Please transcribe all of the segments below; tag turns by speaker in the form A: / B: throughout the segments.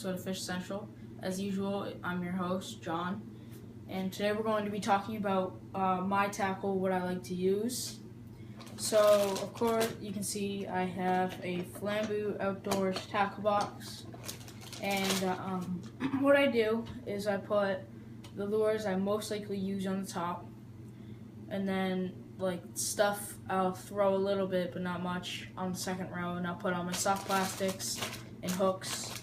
A: episode of Fish Central. As usual, I'm your host, John, and today we're going to be talking about my tackle, what I like to use. So, of course, you can see I have a Flambeau Outdoors tackle box, and what I do is I put the lures I most likely use on the top, and then like stuff I'll throw a little bit but not much on the second row, and I'll put on my soft plastics and hooks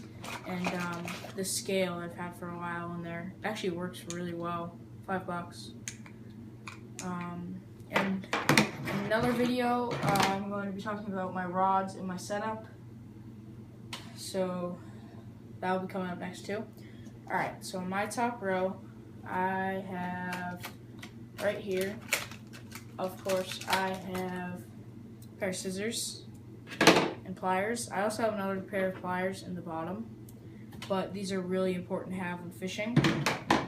A: and this scale I've had for a while in there. It actually works really well. $5. And in another video, I'm going to be talking about my rods and my setup. So that will be coming up next too. Alright, so in my top row, I have right here, of course, I have a pair of scissors and pliers. I also have another pair of pliers in the bottom, but these are really important to have when fishing.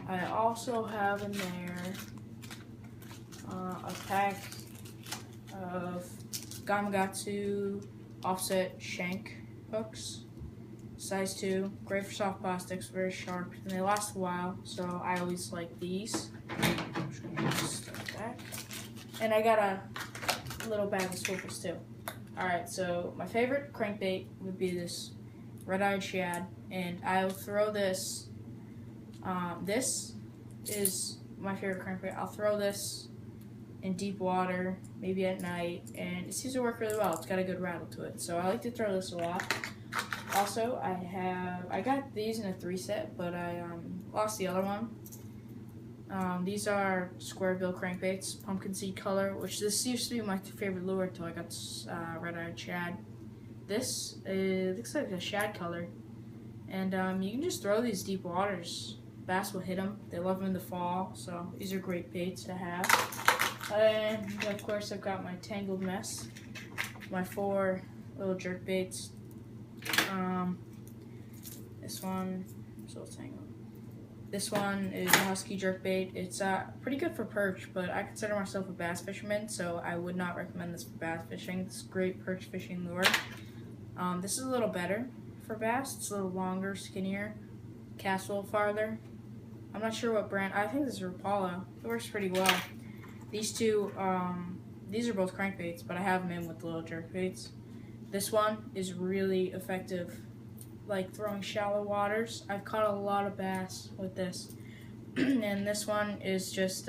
A: I also have in there a pack of Gamakatsu offset shank hooks, size 2, great for soft plastics, very sharp, and they last a while, so I always like these. And I got a little bag of swiffles too. Alright, so my favorite crankbait would be this red-eyed shad, and I'll throw this. This is my favorite crankbait. I'll throw this in deep water, maybe at night, and it seems to work really well. It's got a good rattle to it, so I like to throw this a lot. Also, I got these in a 3-set, but I lost the other one. These are square bill crankbaits, pumpkin seed color, which this used to be my favorite lure until I got red-eyed shad. This looks like a shad color, and you can just throw these deep waters. Bass will hit them. They love them in the fall, so these are great baits to have. And of course, I've got my Tangled Mess, my 4 little jerk baits. This one, so tangled. This one is a Husky jerkbait. It's pretty good for perch, but I consider myself a bass fisherman, so I would not recommend this for bass fishing. It's a great perch fishing lure. This is a little better for bass. It's a little longer, skinnier, casts a little farther. I'm not sure what brand. I think this is Rapala. It works pretty well. These two, these are both crankbaits, but I have them in with the little jerkbaits. This one is really effective, like throwing shallow waters. I've caught a lot of bass with this. And this one is just,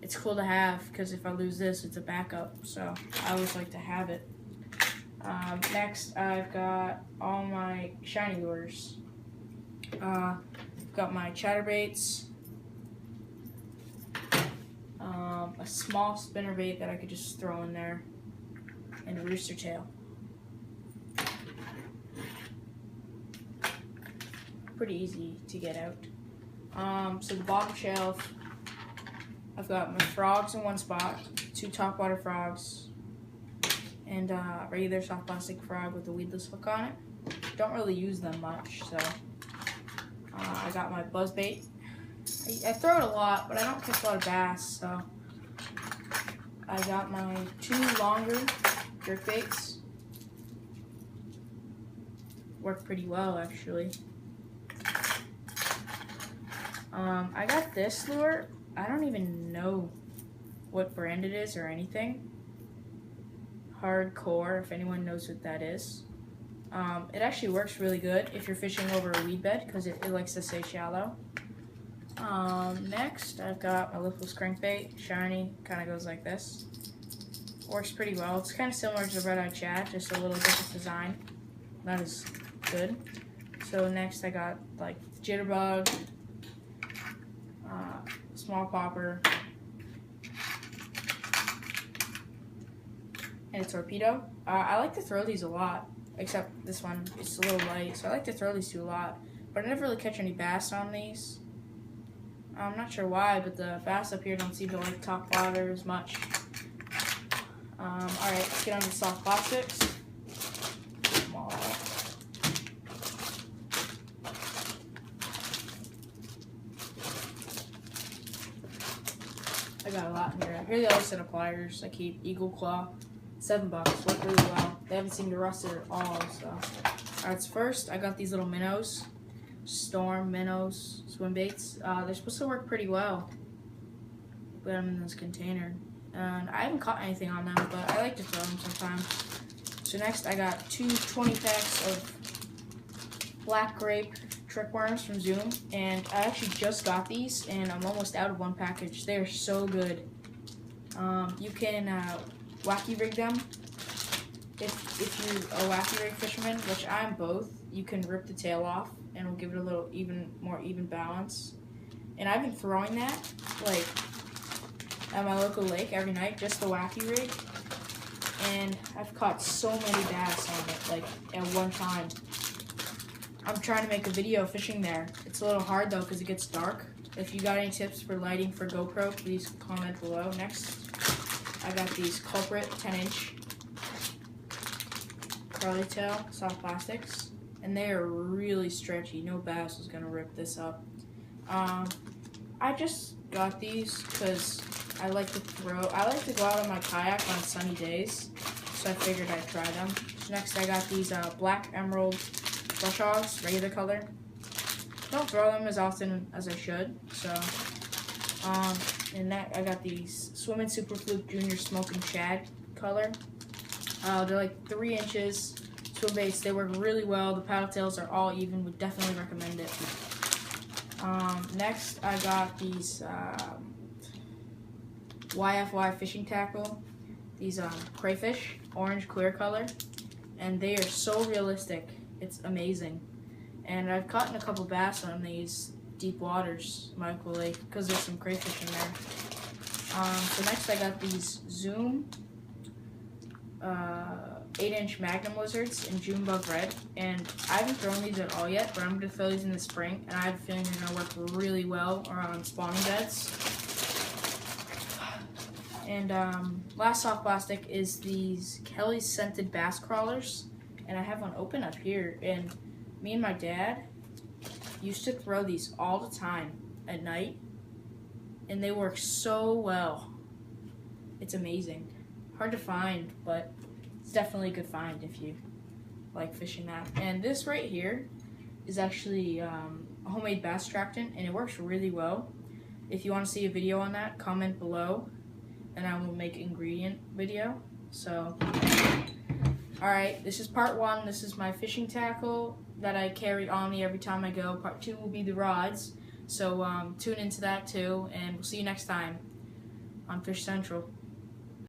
A: it's cool to have, because if I lose this, it's a backup. So I always like to have it. Next, I've got all my shiny lures. I've got my chatterbaits, a small spinnerbait that I could just throw in there, and a rooster tail. Pretty easy to get out. So the bottom shelf, I've got my frogs in one spot, 2 topwater frogs, and a regular soft plastic frog with a weedless hook on it. Don't really use them much, so I got my buzzbait. I throw it a lot, but I don't catch a lot of bass, so I got my 2 longer jerkbaits. Work pretty well, actually. I got this lure. I don't even know what brand it is or anything. Hardcore, if anyone knows what that is. It actually works really good if you're fishing over a weed bed, because it likes to stay shallow. Next, I've got my lipless crankbait, shiny, kind of goes like this. Works pretty well. It's kind of similar to the red-eyed shad, just a little different design. Not as good. So next I got like jitterbug, small popper, and a torpedo. I like to throw these a lot, except this one is a little light, so I like to throw these 2 a lot. But I never really catch any bass on these. I'm not sure why, but the bass up here don't seem to like top water as much. Alright, let's get on the soft plastics. I got a lot in here. Here's the other set of pliers I keep. Eagle Claw, $7. Work really well. they haven't seemed to rust at all. So, alright, so first I got these little minnows, Storm minnows swim baits. They're supposed to work pretty well. Put them in this container, and I haven't caught anything on them, but I like to throw them sometimes. So next I got 20 packs of black grape trick worms from Zoom, and I actually just got these, and I'm almost out of one package. They're so good. You can wacky rig them. If you're a wacky rig fisherman, which I'm both, you can rip the tail off, and it'll give it a little more even balance. And I've been throwing that like at my local lake every night, just the wacky rig, and I've caught so many bass on it, like at one time. I'm trying to make a video fishing there. It's a little hard though because it gets dark. If you got any tips for lighting for GoPro, please comment below. Next, I got these Culprit 10-inch curly tail soft plastics, and they are really stretchy. No bass is gonna rip this up. I just got these because I like to go out on my kayak on sunny days, so I figured I'd try them. So next, I got these black emerald brush hogs, regular color. Don't throw them as often as I should. So, and that I got these Swimmin' Super Fluke Junior Smoke and Shad color. They're like 3 inches swim baits. They work really well. The paddle tails are all even. Would definitely recommend it. Next, I got these YFY fishing tackle. These crayfish, orange clear color, and they are so realistic. It's amazing. And I've caught a couple bass on these deep waters, Michael Lake, because there's some crayfish in there. So next I got these Zoom 8-inch Magnum lizards in June Bug Red, and I haven't thrown these at all yet, but I'm going to throw these in the spring, and I have a feeling they're going to work really well around spawning beds. And last soft plastic is these Kelly's Scented Bass Crawlers, and I have one open up here, and me and my dad used to throw these all the time at night, and they work so well. It's amazing. Hard to find, but it's definitely a good find if you like fishing that. And this right here is actually a homemade bass attractant, and it works really well. If you want to see a video on that, comment below, and I will make an ingredient video. So, alright, this is part 1. This is my fishing tackle that I carry on me every time I go. Part 2 will be the rods. So tune into that too, and we'll see you next time on Fish Central.